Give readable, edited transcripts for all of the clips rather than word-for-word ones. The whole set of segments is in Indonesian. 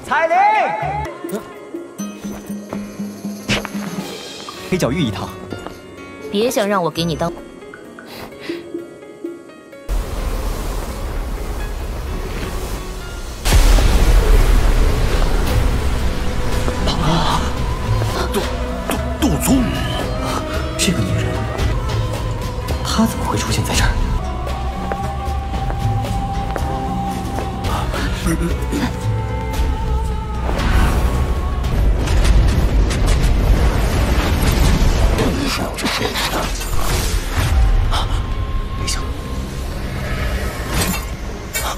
彩铃，黑角玉一套。别想让我给你当。杜宗，这个女人，她怎么会出现在这儿？没想到，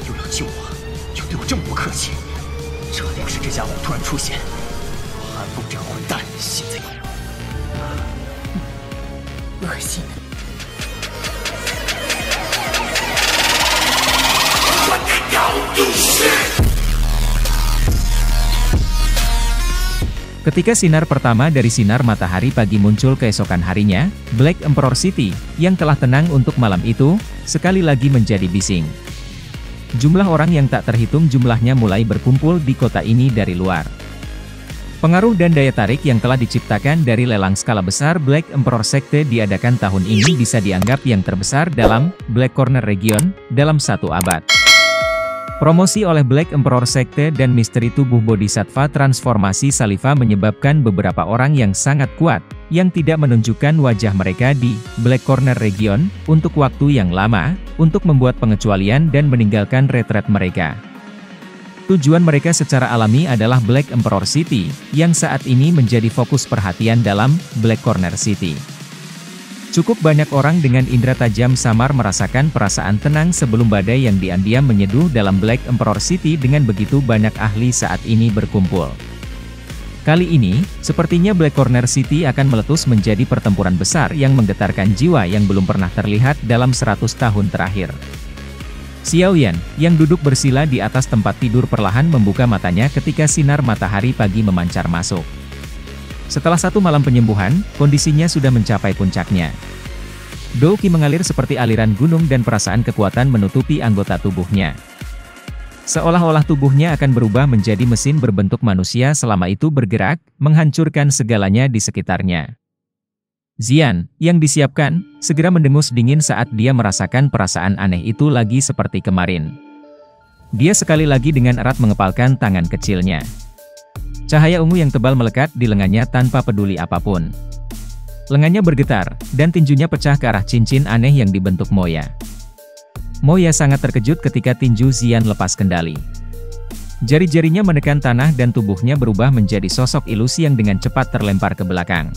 又要救我，又对我这么不客气，这要是这家伙突然出现，韩风这个混蛋现在恶心的。 Ketika sinar pertama dari sinar matahari pagi muncul keesokan harinya, Black Emperor City, yang telah tenang untuk malam itu, sekali lagi menjadi bising. Jumlah orang yang tak terhitung jumlahnya mulai berkumpul di kota ini dari luar. Pengaruh dan daya tarik yang telah diciptakan dari lelang skala besar Black Emperor Sekte diadakan tahun ini bisa dianggap yang terbesar dalam Black Corner Region dalam satu abad. Promosi oleh Black Emperor Sekte dan misteri tubuh Bodhisattva transformasi Saliva menyebabkan beberapa orang yang sangat kuat, yang tidak menunjukkan wajah mereka di Black Corner Region, untuk waktu yang lama, untuk membuat pengecualian dan meninggalkan retret mereka. Tujuan mereka secara alami adalah Black Emperor City, yang saat ini menjadi fokus perhatian dalam Black Corner City. Cukup banyak orang dengan indera tajam samar merasakan perasaan tenang sebelum badai yang diam-diam menyeduh dalam Black Emperor City dengan begitu banyak ahli saat ini berkumpul. Kali ini, sepertinya Black Corner City akan meletus menjadi pertempuran besar yang menggetarkan jiwa yang belum pernah terlihat dalam 100 tahun terakhir. Xiao Yan, yang duduk bersila di atas tempat tidur perlahan membuka matanya ketika sinar matahari pagi memancar masuk. Setelah satu malam penyembuhan, kondisinya sudah mencapai puncaknya. Dou Qi mengalir seperti aliran gunung dan perasaan kekuatan menutupi anggota tubuhnya. Seolah-olah tubuhnya akan berubah menjadi mesin berbentuk manusia selama itu bergerak, menghancurkan segalanya di sekitarnya. Xian, yang disiapkan, segera mendengus dingin saat dia merasakan perasaan aneh itu lagi seperti kemarin. Dia sekali lagi dengan erat mengepalkan tangan kecilnya. Cahaya ungu yang tebal melekat di lengannya tanpa peduli apapun. Lengannya bergetar, dan tinjunya pecah ke arah cincin aneh yang dibentuk Moya. Moya sangat terkejut ketika tinju Xian lepas kendali. Jari-jarinya menekan tanah dan tubuhnya berubah menjadi sosok ilusi yang dengan cepat terlempar ke belakang.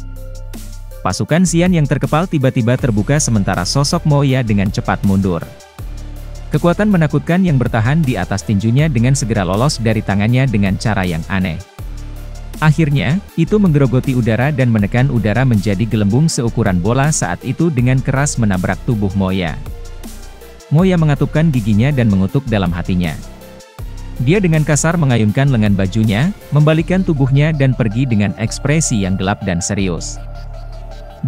Pasukan Xian yang terkepal tiba-tiba terbuka sementara sosok Moya dengan cepat mundur. Kekuatan menakutkan yang bertahan di atas tinjunya dengan segera lolos dari tangannya dengan cara yang aneh. Akhirnya, itu menggerogoti udara dan menekan udara menjadi gelembung seukuran bola saat itu dengan keras menabrak tubuh Moya. Moya mengatupkan giginya dan mengutuk dalam hatinya. Dia dengan kasar mengayunkan lengan bajunya, membalikkan tubuhnya dan pergi dengan ekspresi yang gelap dan serius.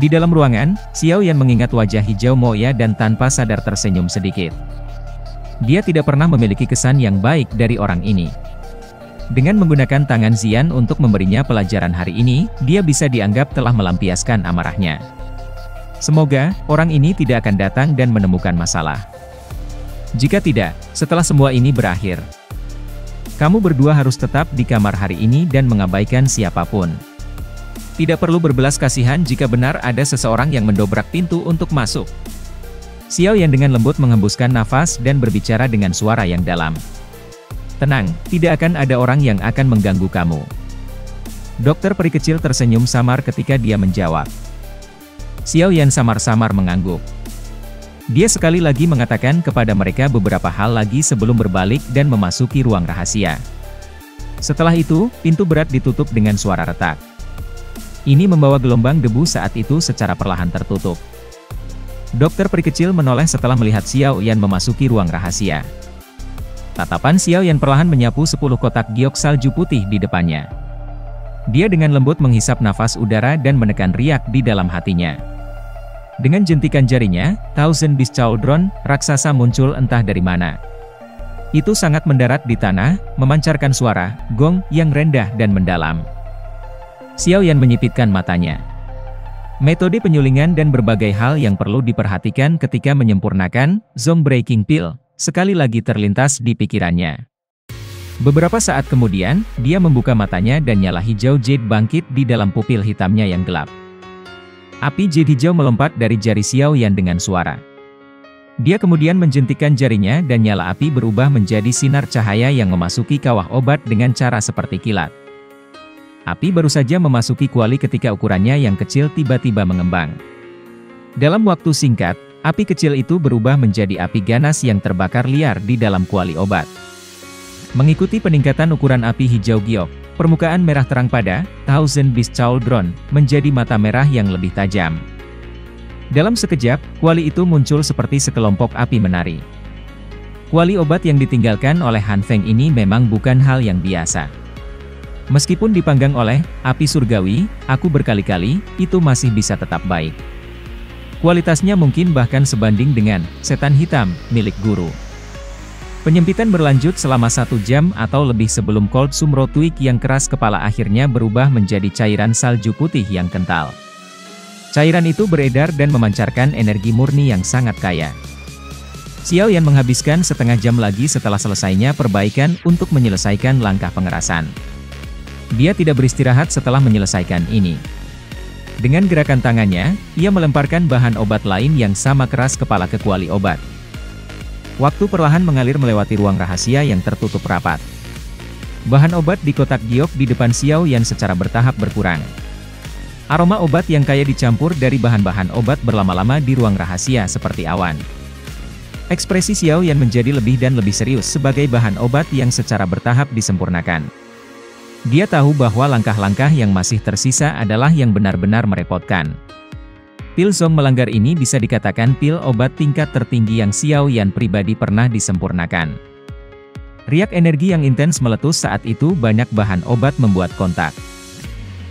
Di dalam ruangan, Xiao Yan mengingat wajah hijau Moya dan tanpa sadar tersenyum sedikit. Dia tidak pernah memiliki kesan yang baik dari orang ini. Dengan menggunakan tangan Xian untuk memberinya pelajaran hari ini, dia bisa dianggap telah melampiaskan amarahnya. Semoga, orang ini tidak akan datang dan menemukan masalah. Jika tidak, setelah semua ini berakhir, kamu berdua harus tetap di kamar hari ini dan mengabaikan siapapun. Tidak perlu berbelas kasihan jika benar ada seseorang yang mendobrak pintu untuk masuk. Xiao Yan dengan lembut menghembuskan nafas dan berbicara dengan suara yang dalam. Tenang, tidak akan ada orang yang akan mengganggu kamu. Dokter peri kecil tersenyum samar ketika dia menjawab. Xiao Yan samar-samar mengangguk. Dia sekali lagi mengatakan kepada mereka beberapa hal lagi sebelum berbalik dan memasuki ruang rahasia. Setelah itu, pintu berat ditutup dengan suara retak. Ini membawa gelombang debu saat itu secara perlahan tertutup. Dokter peri kecil menoleh setelah melihat Xiao Yan memasuki ruang rahasia. Tatapan Xiao Yan perlahan menyapu 10 kotak giok salju putih di depannya. Dia dengan lembut menghisap nafas udara dan menekan riak di dalam hatinya. Dengan jentikan jarinya, Thousand Beast Cauldron, raksasa muncul entah dari mana. Itu sangat mendarat di tanah, memancarkan suara gong yang rendah dan mendalam. Xiao Yan menyipitkan matanya. Metode penyulingan dan berbagai hal yang perlu diperhatikan ketika menyempurnakan Zone Breaking Pill sekali lagi terlintas di pikirannya. Beberapa saat kemudian, dia membuka matanya dan nyala hijau jade bangkit di dalam pupil hitamnya yang gelap. Api jade hijau melompat dari jari Xiao Yan dengan suara. Dia kemudian menjentikan jarinya dan nyala api berubah menjadi sinar cahaya yang memasuki kawah obat dengan cara seperti kilat. Api baru saja memasuki kuali ketika ukurannya yang kecil tiba-tiba mengembang. Dalam waktu singkat, api kecil itu berubah menjadi api ganas yang terbakar liar di dalam kuali obat. Mengikuti peningkatan ukuran api hijau giok, permukaan merah terang pada Thousand Beast Cauldron menjadi mata merah yang lebih tajam. Dalam sekejap, kuali itu muncul seperti sekelompok api menari. Kuali obat yang ditinggalkan oleh Han Feng ini memang bukan hal yang biasa. Meskipun dipanggang oleh api surgawi, aku berkali-kali, itu masih bisa tetap baik. Kualitasnya mungkin bahkan sebanding dengan setan hitam milik guru. Penyempitan berlanjut selama 1 jam atau lebih sebelum Cold Sumro Twig yang keras kepala akhirnya berubah menjadi cairan salju putih yang kental. Cairan itu beredar dan memancarkan energi murni yang sangat kaya. Xiao Yan menghabiskan setengah jam lagi setelah selesainya perbaikan untuk menyelesaikan langkah pengerasan. Dia tidak beristirahat setelah menyelesaikan ini. Dengan gerakan tangannya, ia melemparkan bahan obat lain yang sama keras kepala ke kuali obat. Waktu perlahan mengalir melewati ruang rahasia yang tertutup rapat. Bahan obat di kotak giok di depan Xiao Yan secara bertahap berkurang. Aroma obat yang kaya dicampur dari bahan-bahan obat berlama-lama di ruang rahasia seperti awan. Ekspresi Xiao Yan menjadi lebih dan lebih serius sebagai bahan obat yang secara bertahap disempurnakan. Dia tahu bahwa langkah-langkah yang masih tersisa adalah yang benar-benar merepotkan. Pil Zong melanggar ini bisa dikatakan pil obat tingkat tertinggi yang Xiao Yan pribadi pernah disempurnakan. Riak energi yang intens meletus saat itu banyak bahan obat membuat kontak.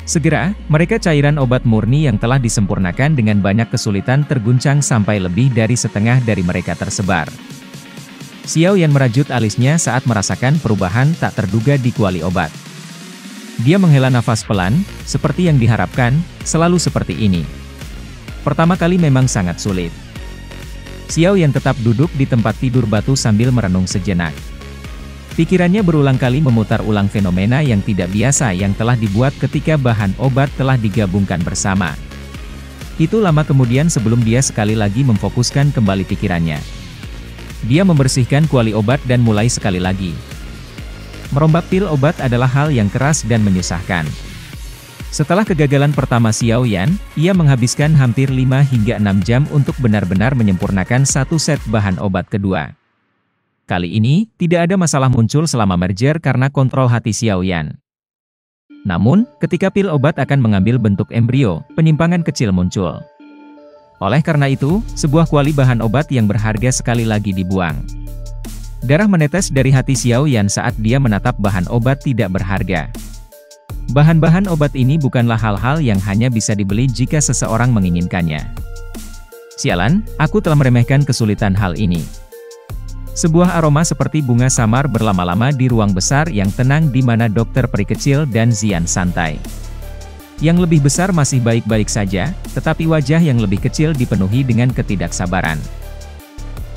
Segera, mereka cairan obat murni yang telah disempurnakan dengan banyak kesulitan terguncang sampai lebih dari setengah dari mereka tersebar. Xiao Yan merajut alisnya saat merasakan perubahan tak terduga di kuali obat. Dia menghela nafas pelan, seperti yang diharapkan, selalu seperti ini. Pertama kali memang sangat sulit. Xiao Yan tetap duduk di tempat tidur batu sambil merenung sejenak. Pikirannya berulang kali memutar ulang fenomena yang tidak biasa yang telah dibuat ketika bahan obat telah digabungkan bersama. Itu lama kemudian sebelum dia sekali lagi memfokuskan kembali pikirannya. Dia membersihkan kuali obat dan mulai sekali lagi. Merombak pil obat adalah hal yang keras dan menyusahkan. Setelah kegagalan pertama Xiao Yan, ia menghabiskan hampir 5 hingga 6 jam untuk benar-benar menyempurnakan satu set bahan obat kedua. Kali ini, tidak ada masalah muncul selama merger karena kontrol hati Xiao Yan. Namun, ketika pil obat akan mengambil bentuk embrio, penyimpangan kecil muncul. Oleh karena itu, sebuah kuali bahan obat yang berharga sekali lagi dibuang. Darah menetes dari hati Xiao Yan saat dia menatap bahan obat tidak berharga. Bahan-bahan obat ini bukanlah hal-hal yang hanya bisa dibeli jika seseorang menginginkannya. Sialan, aku telah meremehkan kesulitan hal ini. Sebuah aroma seperti bunga samar berlama-lama di ruang besar yang tenang di mana dokter peri kecil dan Xian santai. Yang lebih besar masih baik-baik saja, tetapi wajah yang lebih kecil dipenuhi dengan ketidaksabaran.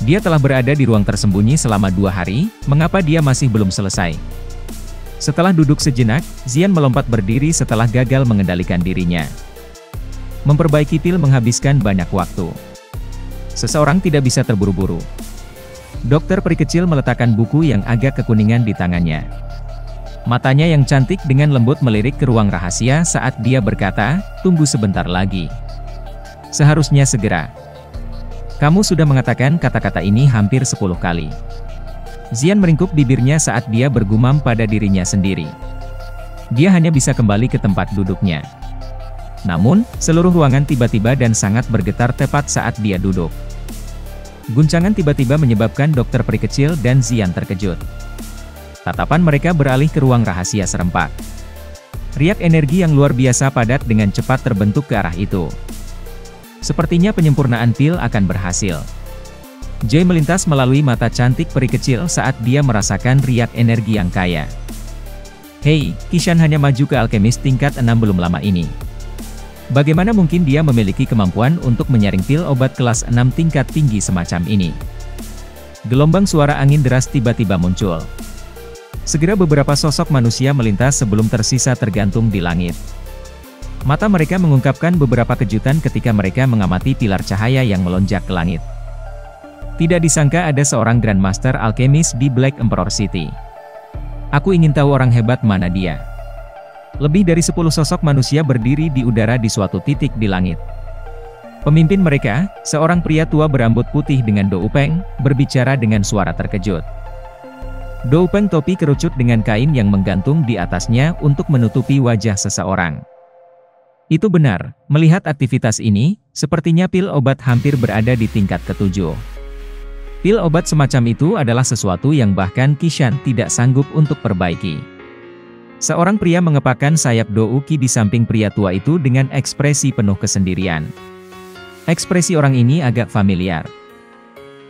Dia telah berada di ruang tersembunyi selama 2 hari, mengapa dia masih belum selesai? Setelah duduk sejenak, Xian melompat berdiri setelah gagal mengendalikan dirinya. Memperbaiki pil menghabiskan banyak waktu. Seseorang tidak bisa terburu-buru. Dokter peri kecil meletakkan buku yang agak kekuningan di tangannya. Matanya yang cantik dengan lembut melirik ke ruang rahasia saat dia berkata, "Tunggu sebentar lagi. Seharusnya segera." Kamu sudah mengatakan kata-kata ini hampir 10 kali. Xian meringkuk bibirnya saat dia bergumam pada dirinya sendiri. Dia hanya bisa kembali ke tempat duduknya. Namun, seluruh ruangan tiba-tiba dan sangat bergetar tepat saat dia duduk. Guncangan tiba-tiba menyebabkan dokter peri kecil dan Xian terkejut. Tatapan mereka beralih ke ruang rahasia serempak. Riak energi yang luar biasa padat dengan cepat terbentuk ke arah itu. Sepertinya penyempurnaan pil akan berhasil. Joy melintas melalui mata cantik peri kecil saat dia merasakan riak energi yang kaya. Hei, Kishan hanya maju ke alkemis tingkat 6 belum lama ini. Bagaimana mungkin dia memiliki kemampuan untuk menyaring pil obat kelas 6 tingkat tinggi semacam ini? Gelombang suara angin deras tiba-tiba muncul. Segera beberapa sosok manusia melintas sebelum tersisa tergantung di langit. Mata mereka mengungkapkan beberapa kejutan ketika mereka mengamati pilar cahaya yang melonjak ke langit. Tidak disangka ada seorang Grandmaster Alkemis di Black Emperor City. Aku ingin tahu orang hebat mana dia. Lebih dari 10 sosok manusia berdiri di udara di suatu titik di langit. Pemimpin mereka, seorang pria tua berambut putih dengan Dou Peng, berbicara dengan suara terkejut. Dou Peng topi kerucut dengan kain yang menggantung di atasnya untuk menutupi wajah seseorang. Itu benar, melihat aktivitas ini, sepertinya pil obat hampir berada di tingkat ke-7. Pil obat semacam itu adalah sesuatu yang bahkan Kishan tidak sanggup untuk perbaiki. Seorang pria mengepakkan sayap Dou Qi di samping pria tua itu dengan ekspresi penuh kesendirian. Ekspresi orang ini agak familiar.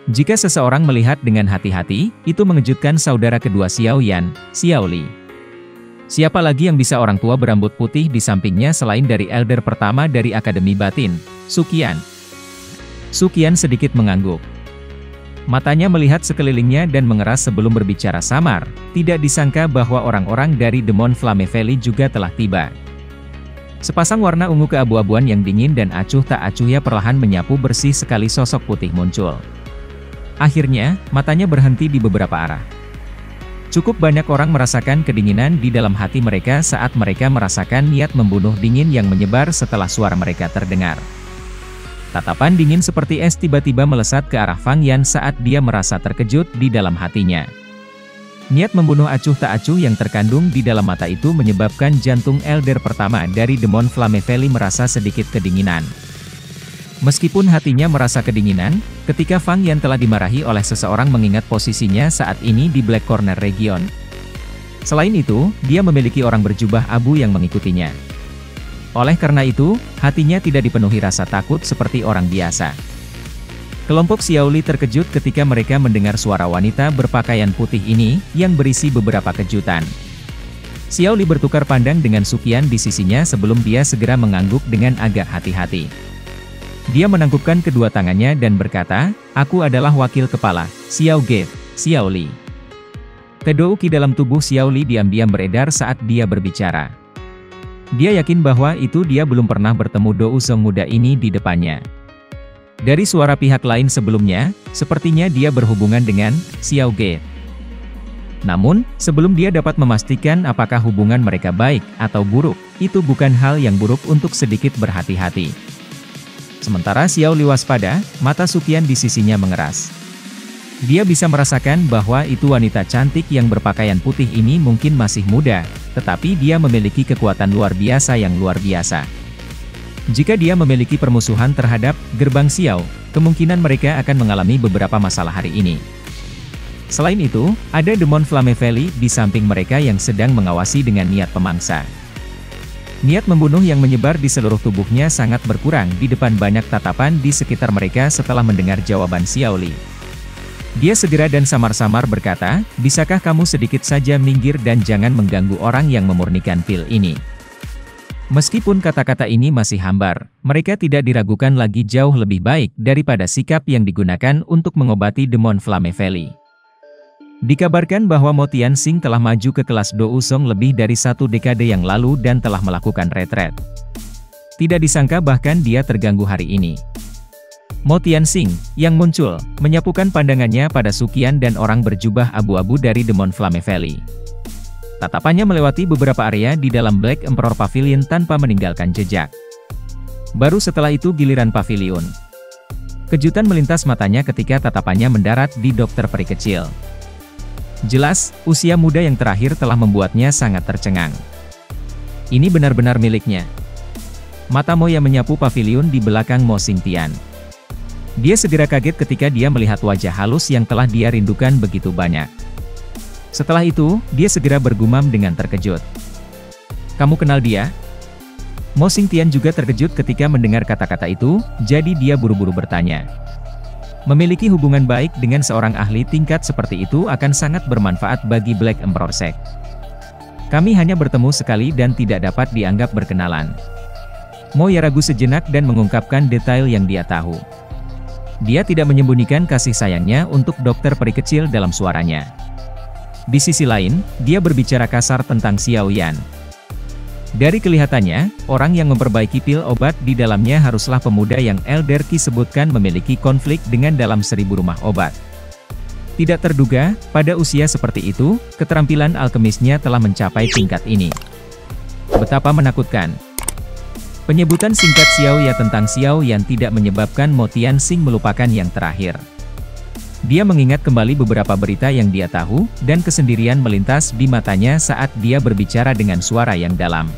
Jika seseorang melihat dengan hati-hati, itu mengejutkan saudara kedua Xiao Yan, Xiao Li. Siapa lagi yang bisa orang tua berambut putih di sampingnya selain dari elder pertama dari Akademi Batin, Su Qian? Su Qian sedikit mengangguk. Matanya melihat sekelilingnya dan mengeras sebelum berbicara samar, tidak disangka bahwa orang-orang dari Demon Flame Valley juga telah tiba. Sepasang warna ungu keabu-abuan yang dingin dan acuh tak acuhnya perlahan menyapu bersih sekali sosok putih muncul. Akhirnya, matanya berhenti di beberapa arah. Cukup banyak orang merasakan kedinginan di dalam hati mereka saat mereka merasakan niat membunuh dingin yang menyebar setelah suara mereka terdengar. Tatapan dingin seperti es tiba-tiba melesat ke arah Fang Yan saat dia merasa terkejut di dalam hatinya. Niat membunuh acuh tak acuh yang terkandung di dalam mata itu menyebabkan jantung elder pertama dari Demon Flame Valley merasa sedikit kedinginan. Meskipun hatinya merasa kedinginan, ketika Fang Yan telah dimarahi oleh seseorang mengingat posisinya saat ini di Black Corner Region. Selain itu, dia memiliki orang berjubah abu yang mengikutinya. Oleh karena itu, hatinya tidak dipenuhi rasa takut seperti orang biasa. Kelompok Xiao Li terkejut ketika mereka mendengar suara wanita berpakaian putih ini, yang berisi beberapa kejutan. Xiao Li bertukar pandang dengan Su Qian di sisinya sebelum dia segera mengangguk dengan agak hati-hati. Dia menangkupkan kedua tangannya dan berkata, "Aku adalah wakil kepala, Xiao Ge, Xiao Li." Dou Qi dalam tubuh Xiao Li diam-diam beredar saat dia berbicara. Dia yakin bahwa itu dia belum pernah bertemu Dou Song muda ini di depannya. Dari suara pihak lain sebelumnya, sepertinya dia berhubungan dengan Xiao Ge. Namun, sebelum dia dapat memastikan apakah hubungan mereka baik atau buruk, itu bukan hal yang buruk untuk sedikit berhati-hati. Sementara Xiao Li waspada, mata Su Qian di sisinya mengeras. Dia bisa merasakan bahwa itu wanita cantik yang berpakaian putih ini mungkin masih muda, tetapi dia memiliki kekuatan luar biasa yang luar biasa. Jika dia memiliki permusuhan terhadap gerbang Xiao, kemungkinan mereka akan mengalami beberapa masalah hari ini. Selain itu, ada Demon Flame Valley di samping mereka yang sedang mengawasi dengan niat pemangsa. Niat membunuh yang menyebar di seluruh tubuhnya sangat berkurang di depan banyak tatapan di sekitar mereka setelah mendengar jawaban Xiao Li. Dia segera dan samar-samar berkata, "Bisakah kamu sedikit saja minggir dan jangan mengganggu orang yang memurnikan pil ini?" Meskipun kata-kata ini masih hambar, mereka tidak diragukan lagi jauh lebih baik daripada sikap yang digunakan untuk mengobati Demon Flame Valley. Dikabarkan bahwa Mo Tianxing telah maju ke kelas Dou Song lebih dari 1 dekade yang lalu dan telah melakukan retret. Tidak disangka bahkan dia terganggu hari ini. Mo Tianxing, yang muncul, menyapukan pandangannya pada Su Qian dan orang berjubah abu-abu dari Demon Flame Valley. Tatapannya melewati beberapa area di dalam Black Emperor Pavilion tanpa meninggalkan jejak. Baru setelah itu giliran pavilion. Kejutan melintas matanya ketika tatapannya mendarat di dokter peri kecil. Jelas, usia muda yang terakhir telah membuatnya sangat tercengang. Ini benar-benar miliknya. Mata Mo yang menyapu pavilion di belakang Mo Xingtian. Dia segera kaget ketika dia melihat wajah halus yang telah dia rindukan begitu banyak. Setelah itu, dia segera bergumam dengan terkejut. Kamu kenal dia? Mo Xingtian juga terkejut ketika mendengar kata-kata itu, jadi dia buru-buru bertanya. Memiliki hubungan baik dengan seorang ahli tingkat seperti itu akan sangat bermanfaat bagi Black Emperor Sect. Kami hanya bertemu sekali dan tidak dapat dianggap berkenalan. Mo Ya ragu sejenak dan mengungkapkan detail yang dia tahu. Dia tidak menyembunyikan kasih sayangnya untuk dokter peri kecil dalam suaranya. Di sisi lain, dia berbicara kasar tentang Xiao Yan. Dari kelihatannya, orang yang memperbaiki pil obat di dalamnya haruslah pemuda yang Elder Qi sebutkan memiliki konflik dengan dalam 1000 rumah obat. Tidak terduga, pada usia seperti itu, keterampilan alkemisnya telah mencapai tingkat ini. Betapa menakutkan. Penyebutan singkat Xiao Ya tentang Xiao Yan tidak menyebabkan Mo Tianxing melupakan yang terakhir. Dia mengingat kembali beberapa berita yang dia tahu, dan kesendirian melintas di matanya saat dia berbicara dengan suara yang dalam.